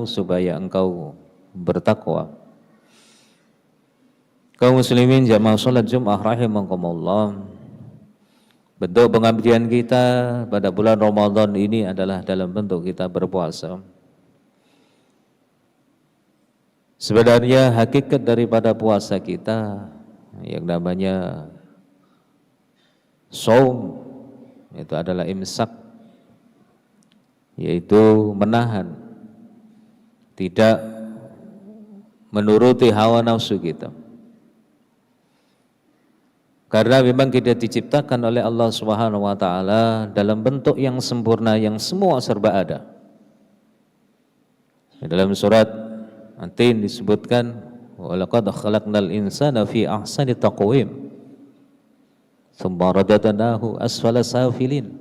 supaya engkau bertakwa. Kaum muslimin jamaah salat Jumat rahimakumullah. Bentuk pengabdian kita pada bulan Ramadan ini adalah dalam bentuk kita berpuasa. Sebenarnya hakikat daripada puasa kita yang namanya shaum itu adalah imsak, yaitu menahan, tidak menuruti hawa nafsu kita. Karena memang kita diciptakan oleh Allah Subhanahu wa taala dalam bentuk yang sempurna, yang semua serba ada. Dalam surat At-Tin disebutkan, wa laqad khalaqnal insana fi ahsani taqwim tsumma radadnahu asfala safilin.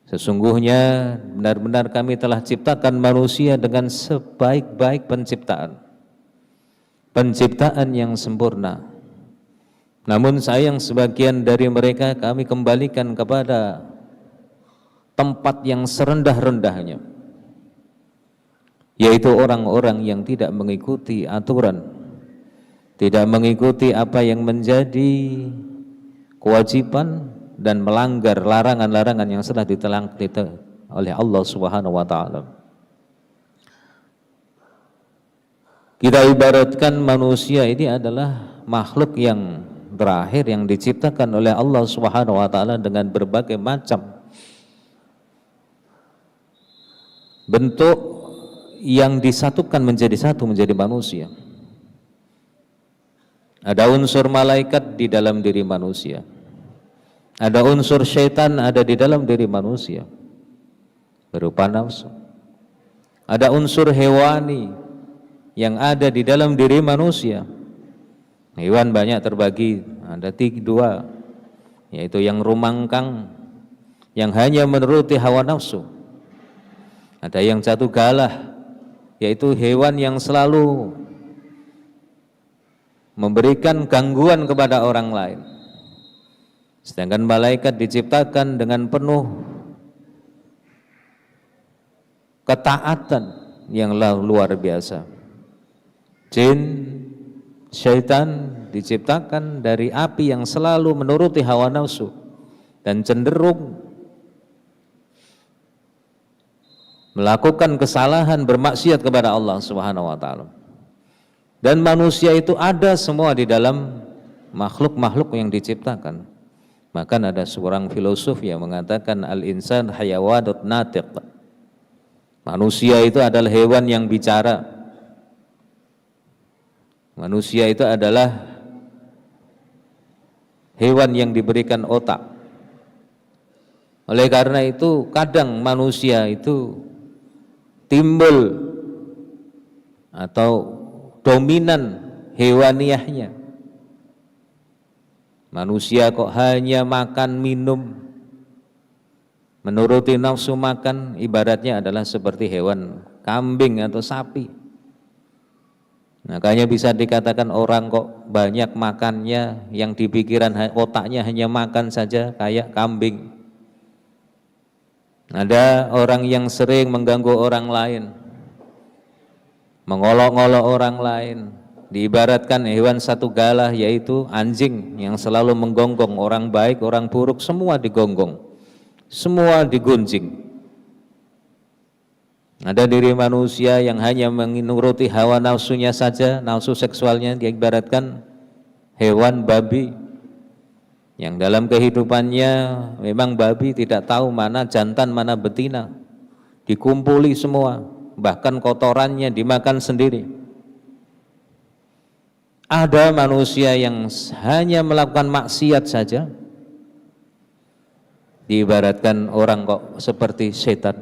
Sesungguhnya benar-benar kami telah ciptakan manusia dengan sebaik-baik penciptaan, penciptaan yang sempurna. Namun sayang sebagian dari mereka kami kembalikan kepada tempat yang serendah-rendahnya, yaitu orang-orang yang tidak mengikuti aturan, tidak mengikuti apa yang menjadi kewajiban dan melanggar larangan-larangan yang sudah ditelang oleh Allah Subhanahu wa taala. Kita ibaratkan manusia ini adalah makhluk yang terakhir yang diciptakan oleh Allah Subhanahu wa taala dengan berbagai macam bentuk yang disatukan menjadi satu, menjadi manusia. Ada unsur malaikat di dalam diri manusia, ada unsur syaitan ada di dalam diri manusia berupa nafsu, ada unsur hewani yang ada di dalam diri manusia. Hewan banyak terbagi, ada dua, yaitu yang rumangkang, yang hanya menuruti hawa nafsu. Ada yang jatuh galah, yaitu hewan yang selalu memberikan gangguan kepada orang lain. Sedangkan malaikat diciptakan dengan penuh ketaatan yang luar biasa. Jin, syaitan diciptakan dari api yang selalu menuruti hawa nafsu dan cenderung melakukan kesalahan, bermaksiat kepada Allah Subhanahu wa taala. Dan manusia itu ada semua di dalam makhluk-makhluk yang diciptakan. Bahkan ada seorang filosof yang mengatakan al-insan hayawanun natiq. Manusia itu adalah hewan yang bicara. Manusia itu adalah hewan yang diberikan otak. Oleh karena itu kadang manusia itu timbul atau dominan hewaniahnya. Manusia kok hanya makan minum, menuruti nafsu makan, ibaratnya adalah seperti hewan kambing atau sapi. Makanya bisa dikatakan orang kok banyak makannya, yang di pikiran otaknya hanya makan saja kayak kambing. Ada orang yang sering mengganggu orang lain, mengolok-olok orang lain, diibaratkan hewan satu galah, yaitu anjing yang selalu menggonggong orang baik, orang buruk, semua digonggong, semua digunjing. Ada diri manusia yang hanya menuruti hawa nafsunya saja, nafsu seksualnya, diibaratkan hewan babi yang dalam kehidupannya memang babi tidak tahu mana jantan mana betina, dikumpuli semua, bahkan kotorannya dimakan sendiri. Ada manusia yang hanya melakukan maksiat saja, diibaratkan orang kok seperti setan,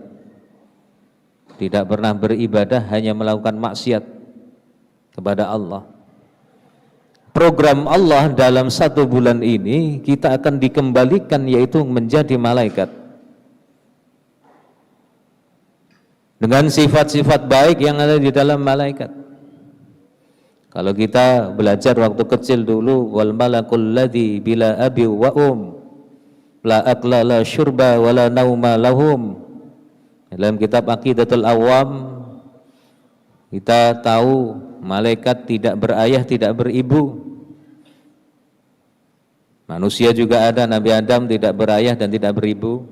tidak pernah beribadah, hanya melakukan maksiat kepada Allah. Program Allah dalam 1 bulan ini kita akan dikembalikan, yaitu menjadi malaikat dengan sifat-sifat baik yang ada di dalam malaikat. Kalau kita belajar waktu kecil dulu, wal malakul ladzi bila abi wa la akla la syurba wa la nauma lahum Dalam kitab Aqidatul Awam kita tahu malaikat tidak berayah, tidak beribu. Manusia juga ada, Nabi Adam tidak berayah dan tidak beribu.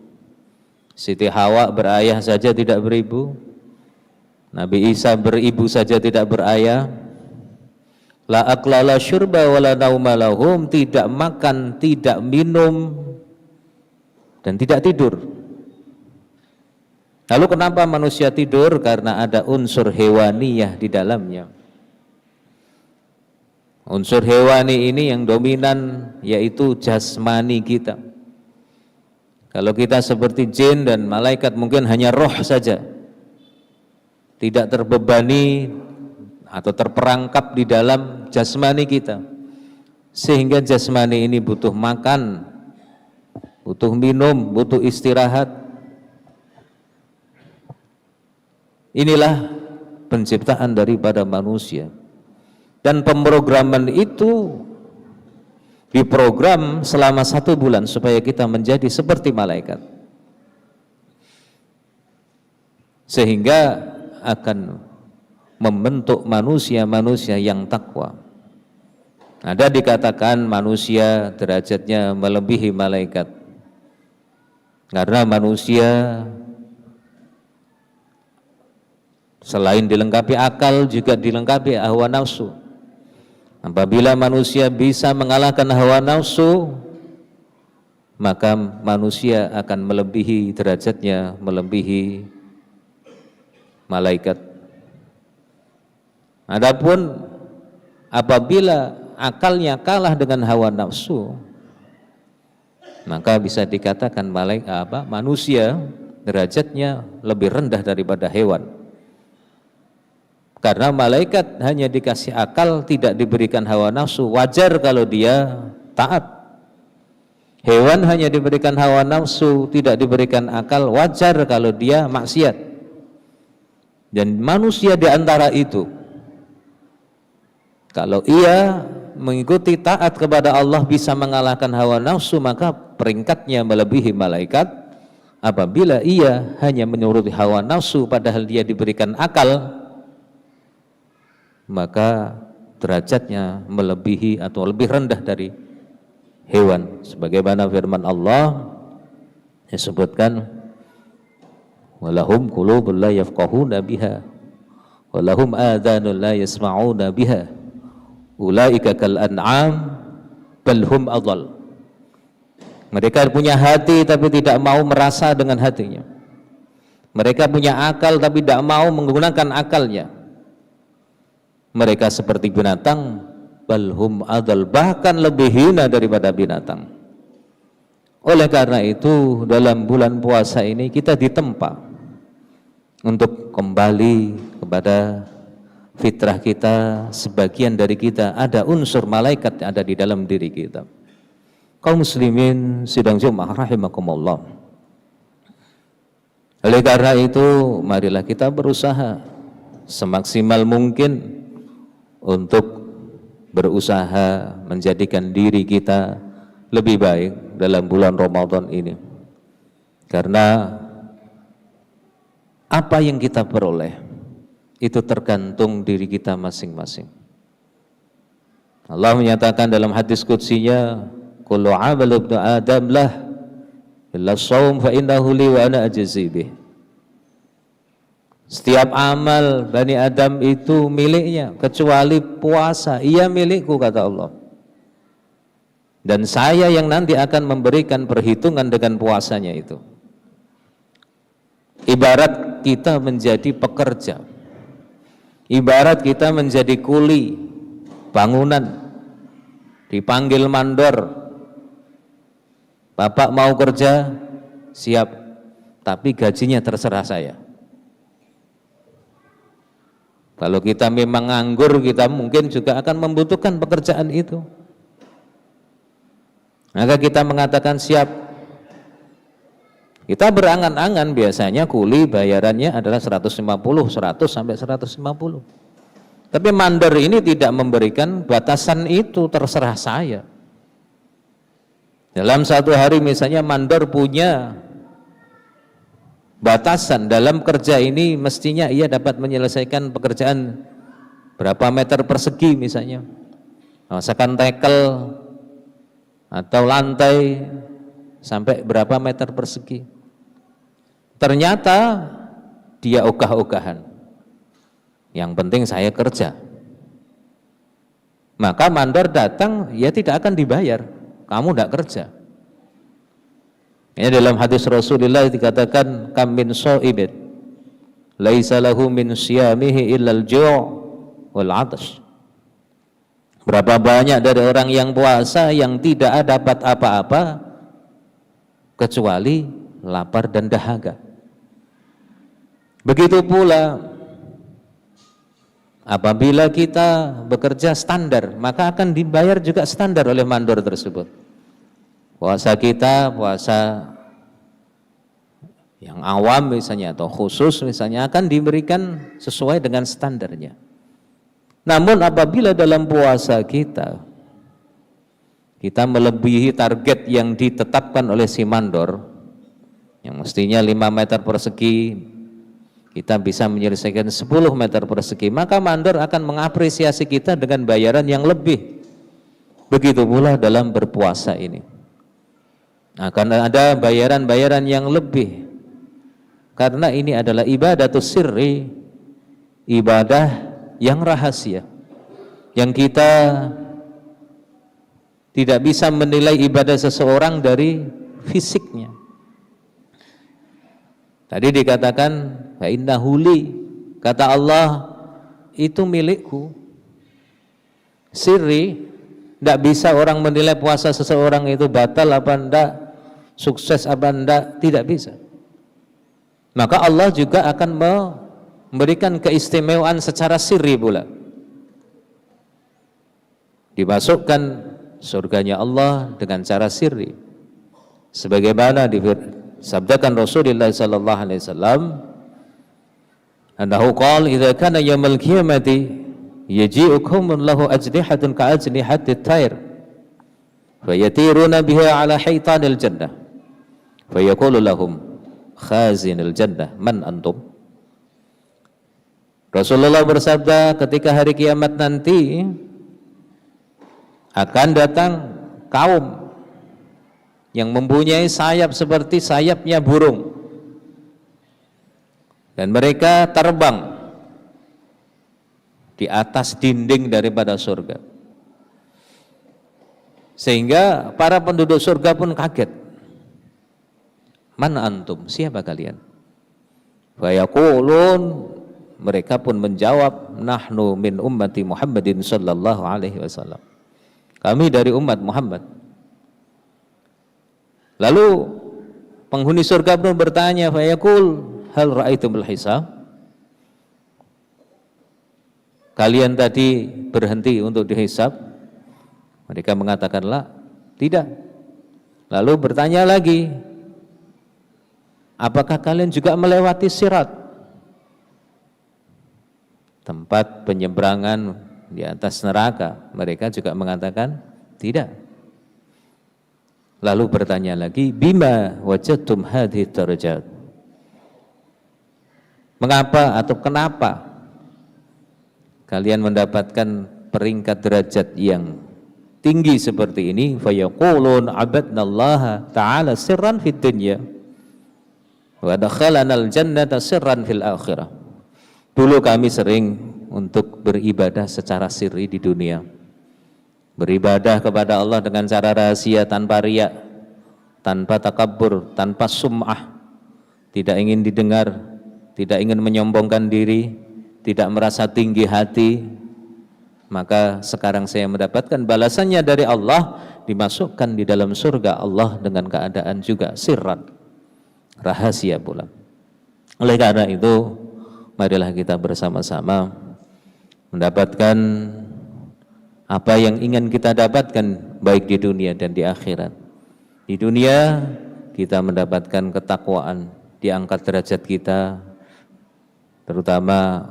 Siti Hawa berayah saja tidak beribu. Nabi Isa beribu saja tidak berayah. La akla la syurba wa la nauma lahum, tidak makan, tidak minum dan tidak tidur. Lalu kenapa manusia tidur? Karena ada unsur hewaniyah di dalamnya. Unsur hewani ini yang dominan, yaitu jasmani kita. Kalau kita seperti jin dan malaikat mungkin hanya roh saja, tidak terbebani atau terperangkap di dalam jasmani kita, sehingga jasmani ini butuh makan, butuh minum, butuh istirahat. Inilah penciptaan daripada manusia, dan pemrograman itu diprogram selama 1 bulan supaya kita menjadi seperti malaikat, sehingga akan membentuk manusia-manusia yang takwa. Ada dikatakan manusia derajatnya melebihi malaikat karena manusia selain dilengkapi akal juga dilengkapi hawa nafsu. Apabila manusia bisa mengalahkan hawa nafsu, maka manusia akan melebihi derajatnya, melebihi malaikat. Adapun apabila akalnya kalah dengan hawa nafsu, maka bisa dikatakan manusia derajatnya lebih rendah daripada hewan. Karena malaikat hanya dikasih akal, tidak diberikan hawa nafsu, wajar kalau dia taat. Hewan hanya diberikan hawa nafsu, tidak diberikan akal, wajar kalau dia maksiat. Dan manusia di antara itu, kalau ia mengikuti taat kepada Allah bisa mengalahkan hawa nafsu, maka peringkatnya melebihi malaikat. Apabila ia hanya menuruti hawa nafsu padahal dia diberikan akal, maka derajatnya melebihi atau lebih rendah dari hewan. Sebagaimana firman Allah disebutkan, walahum qulubun la yafqahuna biha walahum adhanun la yasma'una biha ulaika kal an'am bal hum adhal. Mereka punya hati tapi tidak mau merasa dengan hatinya. Mereka punya akal tapi tidak mau menggunakan akalnya. Mereka seperti binatang, balhum adal, bahkan lebih hina daripada binatang. Oleh karena itu dalam bulan puasa ini kita ditempa untuk kembali kepada fitrah kita. Sebagian dari kita ada unsur malaikat yang ada di dalam diri kita. Kaum muslimin sidang Jumat rahimakumullah. Oleh karena itu marilah kita berusaha semaksimal mungkin untuk berusaha menjadikan diri kita lebih baik dalam bulan Ramadan ini. Karena apa yang kita peroleh itu tergantung diri kita masing-masing. Allah menyatakan dalam hadis qudsinya, kullu amal ibnu adam lah illa shaum fa innahu li wa ana ajzi bih. Setiap amal Bani Adam itu miliknya kecuali puasa, ia milikku kata Allah. Dan saya yang nanti akan memberikan perhitungan dengan puasanya itu. Ibarat kita menjadi pekerja, ibarat kita menjadi kuli bangunan, dipanggil mandor, bapak mau kerja, siap, tapi gajinya terserah saya. Kalau kita memang nganggur, kita mungkin juga akan membutuhkan pekerjaan itu. Maka kita mengatakan siap. Kita berangan-angan, biasanya kuli bayarannya adalah 100 sampai 150. Tapi mandor ini tidak memberikan batasan itu, terserah saya. Dalam satu hari misalnya mandor punya batasan dalam kerja ini mestinya ia dapat menyelesaikan pekerjaan berapa meter persegi misalnya, misalkan tackle atau lantai sampai berapa meter persegi. Ternyata dia ogah-ogahan, yang penting saya kerja. Maka mandor datang, ya tidak akan dibayar, kamu tidak kerja. Ini dalam hadis Rasulullah dikatakan, kam min sha'ibin laisa lahu min siyamihi illal ju' wal 'atash. Berapa banyak dari orang yang puasa yang tidak dapat apa-apa kecuali lapar dan dahaga. Begitu pula apabila kita bekerja standar, maka akan dibayar juga standar oleh mandor tersebut. Puasa kita, puasa yang awam misalnya atau khusus misalnya, akan diberikan sesuai dengan standarnya. Namun apabila dalam puasa kita melebihi target yang ditetapkan oleh si mandor, yang mestinya 5 meter persegi, kita bisa menyelesaikan 10 meter persegi, maka mandor akan mengapresiasi kita dengan bayaran yang lebih. Begitu pula dalam berpuasa ini, akan ada bayaran-bayaran yang lebih, karena ini adalah ibadatus sirri, ibadah yang rahasia, yang kita tidak bisa menilai ibadah seseorang dari fisiknya. Tadi dikatakan fa innahu li, kata Allah itu milikku. Sirri, tidak bisa orang menilai puasa seseorang itu batal apa enggak, sukses apa enggak, tidak bisa. Maka Allah juga akan memberikan keistimewaan secara sirri pula. Dimasukkan surganya Allah dengan cara sirri, sebagaimana disabdakan Rasulullah sallallahu alaihi wasallam, annahu qala idza kana yaumul qiyamati yaji'u qaumun lahu ajnihatun ka ajnihatit tayr fayatiruna biha ala haitanil jannah fayaqulu lahum khazinul jannah man antum. Rasulullah bersabda, ketika hari kiamat nanti akan datang kaum yang mempunyai sayap seperti sayapnya burung, dan mereka terbang di atas dinding daripada surga, sehingga para penduduk surga pun kaget. Man antum, siapa kalian? Fayaqulun, mereka pun menjawab, nahnu min ummati Muhammadin sallallahu alaihi wasallam, kami dari umat Muhammad. Lalu penghuni surga pun bertanya, fayaqul hal ra'aitumul hisab, kalian tadi berhenti untuk dihisab? Mereka mengatakan la, tidak. Lalu bertanya lagi, apakah kalian juga melewati sirat, tempat penyeberangan di atas neraka? Mereka juga mengatakan tidak. Lalu bertanya lagi, bima wajadtum hadhihi darajat, mengapa atau kenapa kalian mendapatkan peringkat derajat yang tinggi seperti ini? Fayaqulun abadnallaha ta'ala sirran fid dunya wa dakhalanal jannata sirran fil akhirah. Dulu kami sering untuk beribadah secara sirri di dunia, beribadah kepada Allah dengan cara rahasia, tanpa riya, tanpa takabbur, tanpa sum'ah, tidak ingin didengar, tidak ingin menyombongkan diri, tidak merasa tinggi hati. Maka sekarang saya mendapatkan balasannya dari Allah, dimasukkan di dalam surga Allah dengan keadaan juga sirran, rahasia pula. Oleh karena itu, marilah kita bersama-sama mendapatkan apa yang ingin kita dapatkan, baik di dunia dan di akhirat. Di dunia kita mendapatkan ketakwaan, diangkat derajat kita, terutama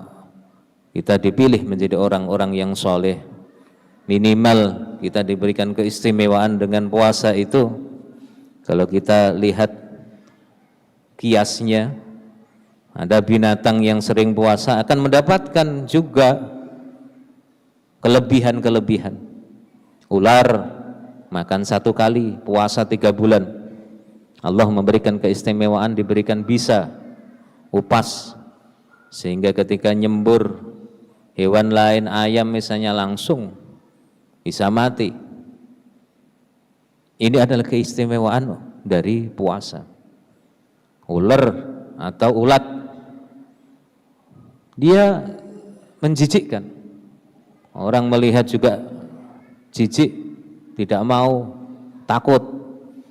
kita dipilih menjadi orang-orang yang soleh. Minimal kita diberikan keistimewaan dengan puasa itu. Kalau kita lihat kiasnya, Ada binatang yang sering puasa akan mendapatkan juga kelebihan-kelebihan. Ular makan 1 kali, puasa 3 bulan. Allah memberikan keistimewaan, diberikan bisa upas, sehingga ketika nyembur hewan lain, ayam misalnya, langsung bisa mati. Ini adalah keistimewaan dari puasa. Ular atau ulat, dia menjijikkan. Orang melihat juga jijik, tidak mau, takut.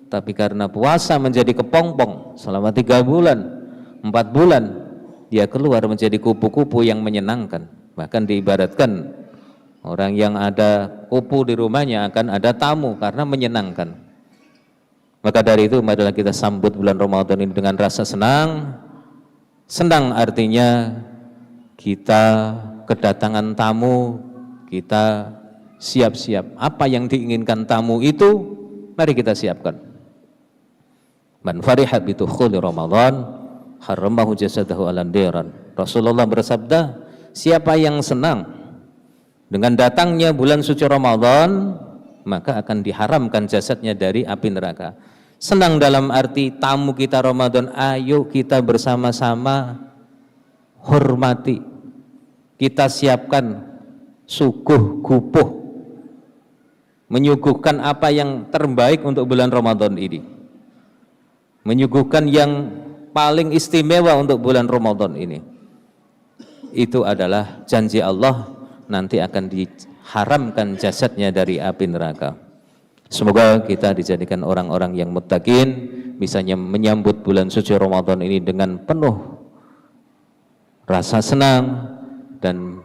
Tapi karena puasa menjadi kepompong selama 3 bulan, 4 bulan, dia keluar menjadi kupu-kupu yang menyenangkan. Bahkan diibaratkan orang yang ada kupu di rumahnya akan ada tamu karena menyenangkan. Maka dari itu marilah kita sambut bulan Ramadan ini dengan rasa senang. Senang artinya kita kedatangan tamu, kita siap-siap. Apa yang diinginkan tamu itu, mari kita siapkan. Man fariha bi dukhuli Ramadan haramahu jasadahu alan diran. Rasulullah bersabda, siapa yang senang dengan datangnya bulan suci Ramadan, maka akan diharamkan jasadnya dari api neraka. Senang dalam arti tamu kita Ramadan, ayo kita bersama-sama hormati, kita siapkan suguh gupuh, menyuguhkan apa yang terbaik untuk bulan Ramadan ini, menyuguhkan yang paling istimewa untuk bulan Ramadan ini. Itu adalah janji Allah, nanti akan diharamkan jasadnya dari api neraka. Semoga kita dijadikan orang-orang yang muttaqin, bisa menyambut bulan suci Ramadan ini dengan penuh rasa senang dan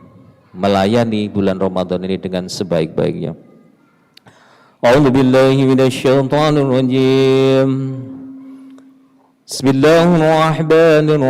melayani bulan Ramadan ini dengan sebaik-baiknya. A'udzu billahi minasyaitonir rajim. Bismillahirrahmanirrahim.